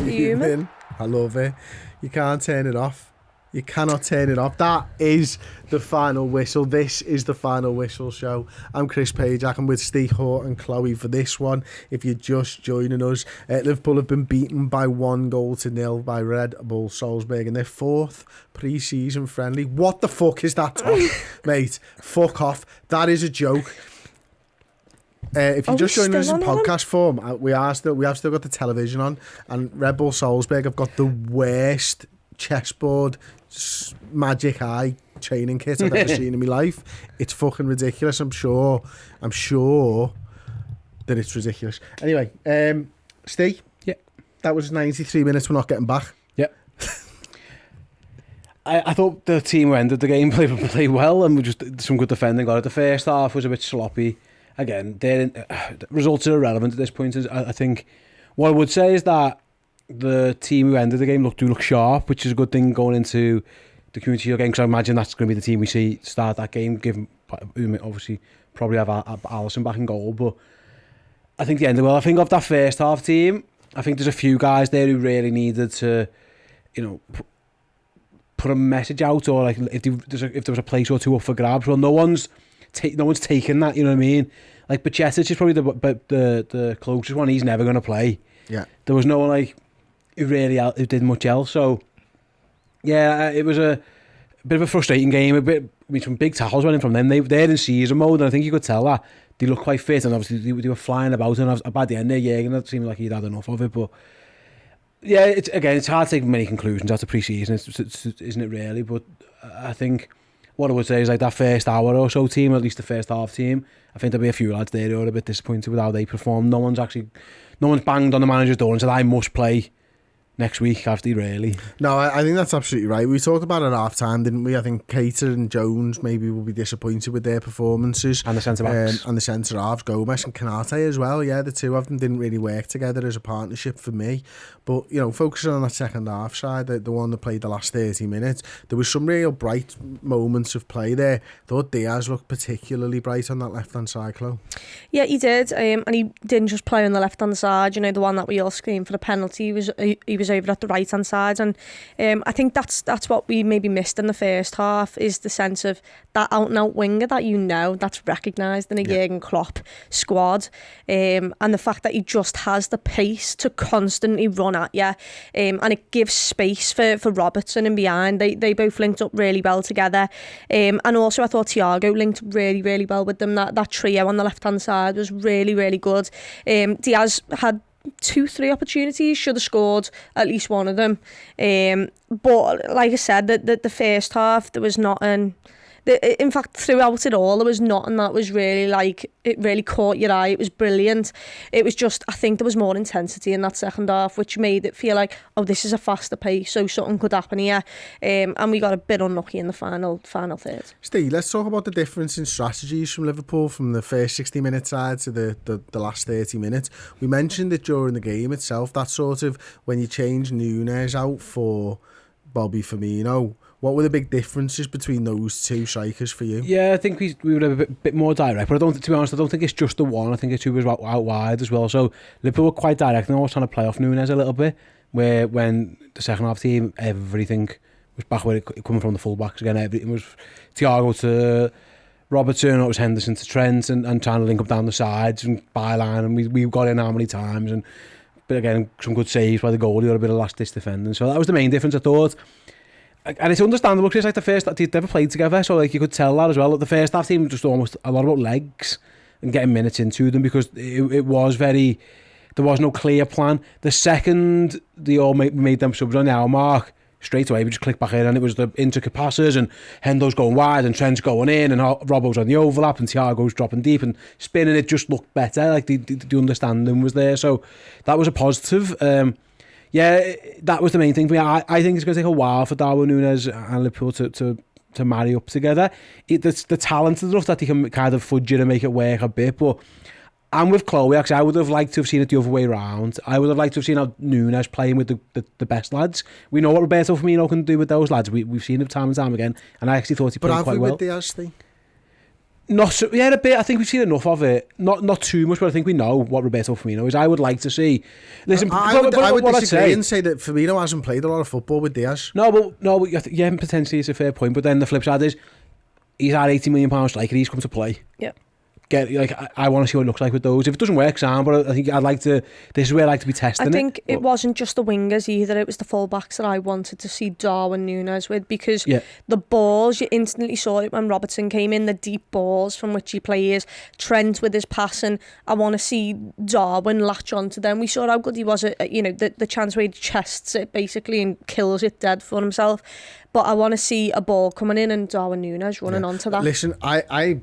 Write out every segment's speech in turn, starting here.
Fuming. I love it. You can't turn it off. You cannot turn it off. That is the final whistle. This is the final whistle show. I'm Chris Pajak. I'm with Ste and Chloe for this one. If you're just joining us, Liverpool have been beaten by 1-0 by Red Bull Salzburg in their fourth pre-season friendly. What the fuck is that talk, mate? Fuck off. That is a joke. If you're just joining us in podcast form, we have still got the television on, and Red Bull Salzburg have got the worst chessboard magic eye training kit I've ever seen in my life. It's fucking ridiculous. I'm sure that it's ridiculous. Anyway, Steve, yeah, that was 93 minutes. We're not getting back. Yep. I thought the team who ended the game played well, and we just some good defending. Got it. The first half was a bit sloppy. Again, the results are irrelevant at this point. I think what I would say is that the team who ended the game look sharp, which is a good thing going into the Community Shield game, because I imagine that's going to be the team we see start that game, given obviously probably have Alisson back in goal. But I think the end well. I think of that first half team, I think there's a few guys there who really needed to, put a message out, or like if there was a place or two up for grabs. Well, no one's taken that, you know what I mean? Like Bajcetic is probably the closest one. He's never going to play. Yeah, there was no one who did much else. So yeah, it was a bit of a frustrating game. Some big tackles went in from them. They're in season mode, and I think you could tell that they look quite fit, and obviously they were flying about. And by the end, and it seemed like he'd had enough of it. But yeah, it's hard to take many conclusions after pre-season, isn't it really? But I think what I would say is that first hour or so team, at least the first half team, I think there'll be a few lads there who are a bit disappointed with how they performed. No one's banged on the manager's door and said, I must play next week, after really. No, I think that's absolutely right. We talked about it at half time, didn't we? I think Keita and Jones maybe will be disappointed with their performances. And the centre-backs. And the centre-halves, Gomez and Kanate as well. Yeah, the two of them didn't really work together as a partnership for me. But, focusing on that second half side, the one that played the last 30 minutes, there was some real bright moments of play there. I thought Diaz looked particularly bright on that left-hand side, Chloe. Yeah, he did. And he didn't just play on the left-hand side. The one that we all screamed for the penalty, he was over at the right hand side, and I think that's what we maybe missed in the first half, is the sense of that out and out winger that's recognised in a Jurgen Klopp squad, and the fact that he just has the pace to constantly run at you, and it gives space for Robertson in behind. They both linked up really well together, and also I thought Thiago linked really, really well with them. That trio on the left hand side was really, really good. Diaz had 2-3 opportunities, should have scored at least one of them, but like I said, the first half there was nothing. In fact, throughout it all, there was nothing that was really it really caught your eye. It was brilliant. It was just, I think there was more intensity in that second half, which made it feel like, oh, this is a faster pace, so something could happen here. And we got a bit unlucky in the final third. Steve, let's talk about the difference in strategies from Liverpool from the first 60-minute side to the last 30 minutes. We mentioned it during the game itself, that sort of when you change Núñez out for Bobby Firmino. What were the big differences between those two strikers for you? Yeah, I think we were a bit more direct, but to be honest, I don't think it's just the one. I think it's who was out wide as well. So Liverpool were quite direct, and I was trying to play off Núñez a little bit, where when the second half team, everything was back where it coming from the full-backs again. Everything was Thiago to Robertson, it was Henderson to Trent, and trying to link up down the sides and byline, and we got in how many times, but again, some good saves by the goalie or a bit of last-ditch defending. So that was the main difference, I thought. And it's understandable because the first they'd never played together, so you could tell that as well. The first half team was just almost a lot about legs and getting minutes into them, because it was there was no clear plan. The second they all made them subs on the hour mark, straight away we just clicked back in, and it was the intricate passes, and Hendo's going wide and Trent's going in, and Robbo's on the overlap, and Thiago's dropping deep and spinning. It just looked better, like the understanding was there, so that was a positive. Yeah, that was the main thing for me. I think it's going to take a while for Darwin Núñez and Liverpool to marry up together. The talent is enough that they can kind of fudge it and make it work a bit. But I'm with Chloe, actually. I would have liked to have seen it the other way around. I would have liked to have seen how Núñez playing with the best lads. We know what Roberto Firmino can do with those lads. We've seen it time and time again. And I actually thought he played quite well. But have we with Diaz thing? Not so, yeah, a bit. I think we've seen enough of it. Not too much, but I think we know what Roberto Firmino is. I would like to see. Listen, I would disagree and say that Firmino hasn't played a lot of football with Diaz. No, yeah, potentially it's a fair point. But then the flip side is he's had £80 million striker. He's come to play. Yeah. I want to see what it looks like with those. If it doesn't work, Sam, but I think I'd like to. This is where I like to be testing. I think it wasn't just the wingers either. It was the fullbacks that I wanted to see Darwin Núñez with, because the balls, you instantly saw it when Robertson came in. The deep balls from which he plays, Trent with his passing. I want to see Darwin latch onto them. We saw how good he was at the chance where he chests it basically and kills it dead for himself. But I want to see a ball coming in and Darwin Núñez running onto that. Listen, I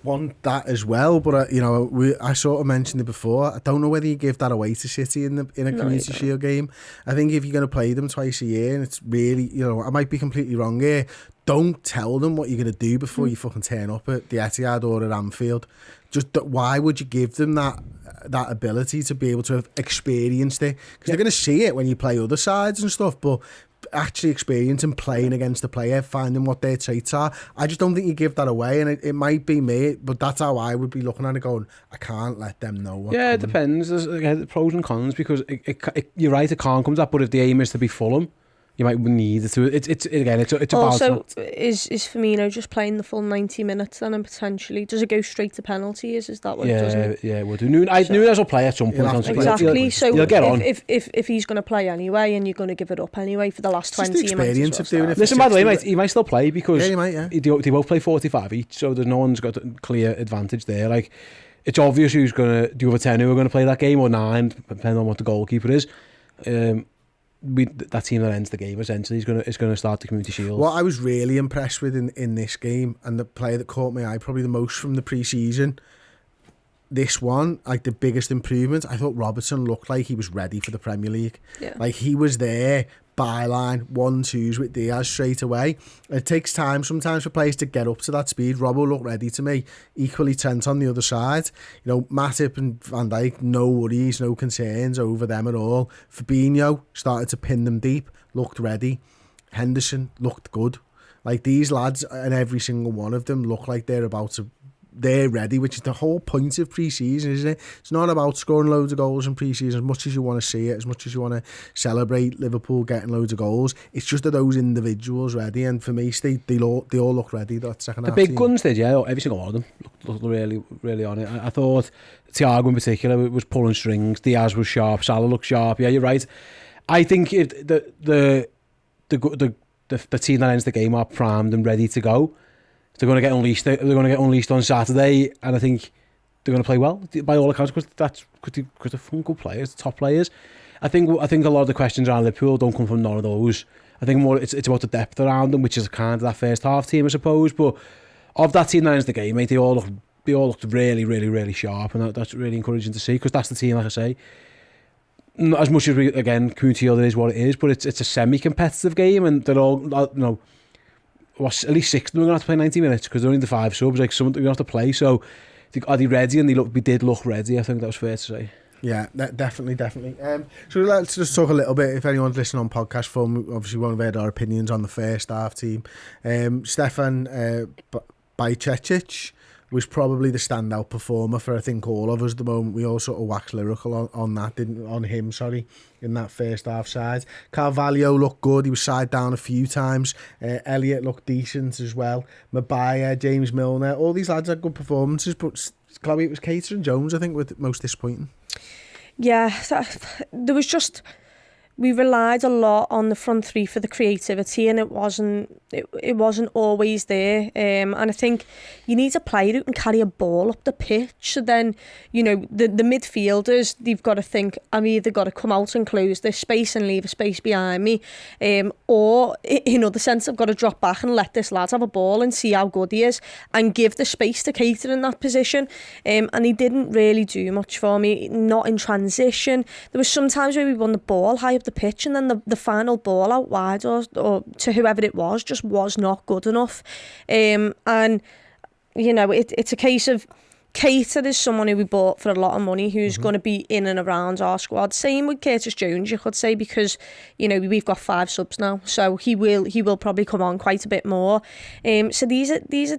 want that as well, but I sort of mentioned it before. I don't know whether you give that away to City in a Community Shield game. I think if you're going to play them twice a year, and it's really, I might be completely wrong here, don't tell them what you're going to do before you fucking turn up at the Etihad or at Anfield. Just why would you give them that ability to be able to have experienced it? Because they're going to see it when you play other sides and stuff, but actually experiencing playing against the player, finding what their traits are, I just don't think you give that away. And it might be me, but that's how I would be looking at it, going, I can't let them know what's coming. It depends. There's pros and cons, because you're right, it can't come to that, but if the aim is to be Fulham, you might need it to. It's a also, balance. is Firmino just playing the full 90 minutes then, and potentially does it go straight to penalties? Is that what it does? Yeah, it would do. Núñez will play at some point. Exactly. So he'll get on. If he's going to play anyway, and you're going to give it up anyway for the last 20, it's the experience of doing it. Listen, by the way, he might still play, because he might, they both play 45 each, so there's no one's got a clear advantage there. Like, it's obvious who's going to do over 10 who are going to play that game, or 9, depending on what the goalkeeper is. That team that ends the game essentially is going to start the Community Shield. What I was really impressed with in this game, and the player that caught my eye probably the most from the pre-season, this one, like the biggest improvement, I thought Robertson looked like he was ready for the Premier League. Yeah. Like he was there, byline, 1-2s with Diaz straight away. It takes time sometimes for players to get up to that speed. Robbo looked ready to me. Equally Trent on the other side. Matip and Van Dijk, no worries, no concerns over them at all. Fabinho started to pin them deep, looked ready. Henderson looked good. Like these lads, and every single one of them look like they're ready, which is the whole point of pre-season, isn't it? It's not about scoring loads of goals in pre-season, as much as you want to see it, as much as you want to celebrate Liverpool getting loads of goals. It's just that those individuals ready, and for me, they all look ready. That second half. The big guns did, yeah. Every single one of them looked really, really on it. I thought Thiago in particular was pulling strings. Diaz was sharp. Salah looked sharp. Yeah, you're right. I think if the team that ends the game are primed and ready to go, they're going to get unleashed. They're going to get unleashed on Saturday, and I think they're going to play well by all accounts, because they're fun, good players, top players. I think a lot of the questions around Liverpool don't come from none of those. I think more it's about the depth around them, which is kind of that first half team, I suppose. But of that team that ends the game, mate, they all looked really, really, really sharp, and that's really encouraging to see, because that's the team, like I say. Not as much as Community Shield is what it is, but it's a semi-competitive game, and they're all at least 6 of them are going to have to play 90 minutes, because they're only the 5 subs. Like, some they're going to have to play. So, are they ready? And we did look ready. I think that was fair to say. Yeah, definitely. So let's just talk a little bit. If anyone's listening on podcast form, obviously won't have heard our opinions on the first half team. Stefan Bajcetic was probably the standout performer for, I think, all of us at the moment. We all sort of waxed lyrical on him in that first half side. Carvalho looked good. He was side down a few times. Elliott looked decent as well. Maguire, James Milner, all these lads had good performances, but Chloe, it was Keita and Jones, I think, were most disappointing. Yeah, there was just... We relied a lot on the front three for the creativity, and it wasn't always there. And I think you need a player who can carry a ball up the pitch. So then, the midfielders, they've got to think, I've either got to come out and close this space and leave a space behind me, or in other sense, I've got to drop back and let this lad have a ball and see how good he is, and give the space to Keita in that position. And he didn't really do much for me, not in transition. There was some times where we won the ball high up the pitch, and then the final ball out wide or to whoever it was just was not good enough. And it's a case of Keita is someone who we bought for a lot of money, who's going to be in and around our squad. Same with Curtis Jones, you could say, because we've got 5 subs now, so he will probably come on quite a bit more. So these are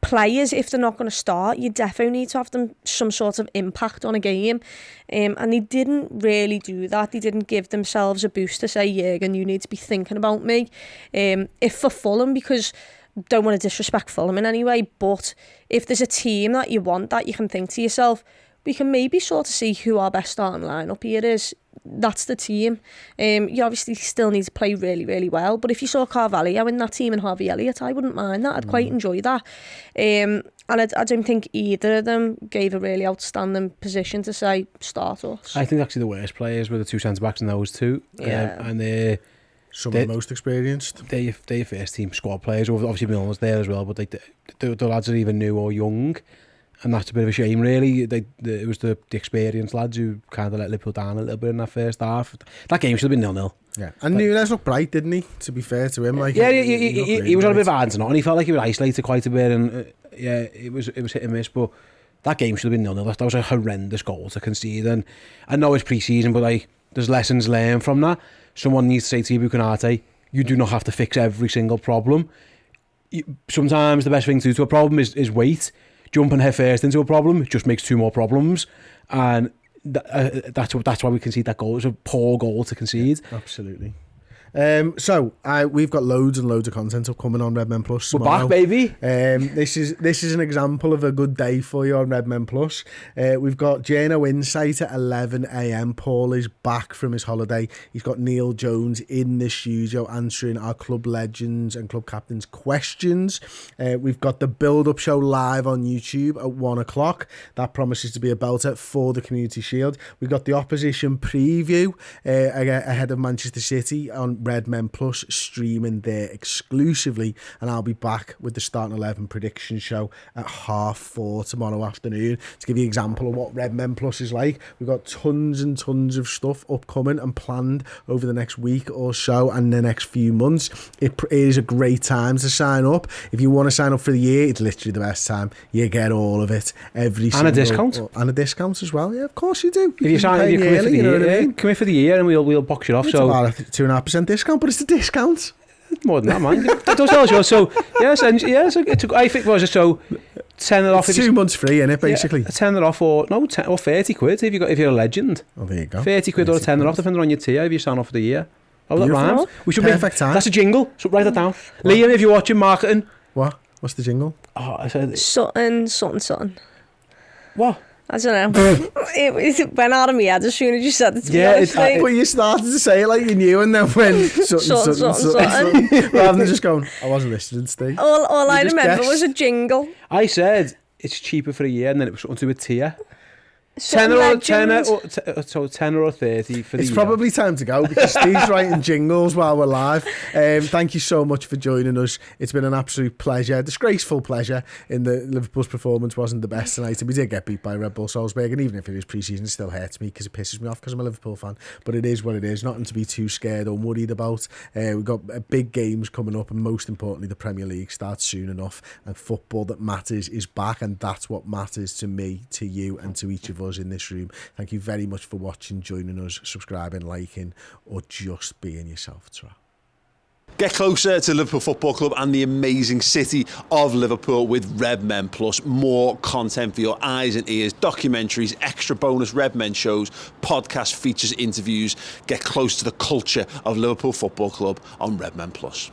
players, if they're not going to start, you definitely need to have them some sort of impact on a game. And they didn't really do that. They didn't give themselves a boost to say, Jürgen, you need to be thinking about me. If for Fulham, because don't want to disrespect Fulham in any way, but if there's a team that you want, that you can think to yourself, we can maybe sort of see who our best starting lineup here is. That's the team. You obviously still need to play really, really well. But if you saw Carvalho in that team and Harvey Elliott, I wouldn't mind that. I'd quite enjoy that. And I don't think either of them gave a really outstanding position to say, start us. I think actually the worst players were the two centre-backs and those two. Yeah. And they're some of the most experienced. They're first team squad players. Obviously Milner's there as well, but the lads are either new or young. And that's a bit of a shame, really. It was the experienced lads who kind of let Liverpool down a little bit in that first half. That game should have been 0-0. Yeah, and Núñez looked bright, didn't he? To be fair to him, like he was on a bit of adds and he felt like he was isolated quite a bit, and it was hit and miss. But that game should have been 0-0. That was a horrendous goal to concede, and I know it's pre-season, but like there's lessons learned from that. Someone needs to say to you, Bukanate, you do not have to fix every single problem. Sometimes the best thing to do to a problem is wait. Jumping head first into a problem just makes two more problems, and that's why we concede that goal. It's a poor goal to concede. Yeah, absolutely. So we've got loads and loads of content upcoming on Redmen Plus tomorrow. We're back, baby. This is an example of a good day for you on Redmen Plus. We've got Journo Insight at 11 a.m. Paul is back from his holiday. He's got Neil Jones in the studio answering our club legends and club captains questions. We've got the build-up show live on YouTube at 1 o'clock. That promises to be a belter for the Community Shield. We've got the opposition preview ahead of Manchester City on Redmen Plus, streaming there exclusively, and I'll be back with the starting 11 prediction show at 4:30 tomorrow afternoon to give you an example of what Redmen Plus is like. We've got tons and tons of stuff upcoming and planned over the next week or so and the next few months. It is a great time to sign up. If you want to sign up for the year, it's literally the best time. You get all of it, and a discount, and a discount as well. Yeah, of course you do. If you sign, you commit for the year. Commit for the year, and we'll box it off. It's so about a 2.5% discount, but it's a discount. More than that, man. Don't tell us. So yes, and yes, I think was it so. 10 off. It's 2 months free, innit, basically. 10 off or 30 quid if you're a legend. Oh, there you go. 30 quid or a 10 off, depending on your tier. If you sign off for the year. Oh, that rhymes. We should perfect time. That's a jingle. So write that down. What? Liam, if you're watching marketing. What? What's the jingle? Oh, I said something. What? I don't know. it went out of my head as soon as you said it to me. But you started to say it like you knew, and then when something, rather than just going, I wasn't listening, Steve. All I remember was a jingle. I said it's cheaper for a year, and then it was something to do with tier. 10 or 30 for the It's year. probably time to go because Steve's writing jingles while we're live. Thank you so much for joining us. It's been an absolute pleasure, disgraceful pleasure. In the Liverpool's performance wasn't the best tonight, and we did get beat by RB Salzburg, and even if it is pre-season, it still hurts me because it pisses me off because I'm a Liverpool fan. But it is what it is, nothing to be too scared or worried about. We've got big games coming up, and most importantly, the Premier League starts soon enough, and football that matters is back, and that's what matters to me, to you, and to each of us in this room. Thank you very much for watching, joining us, subscribing, liking, or just being yourself. Ta-ra. Get closer to Liverpool Football Club and the amazing city of Liverpool with Redmen Plus. More content for your eyes and ears, documentaries, extra bonus Redmen shows, podcast features, interviews. Get close to the culture of Liverpool Football Club on Redmen Plus.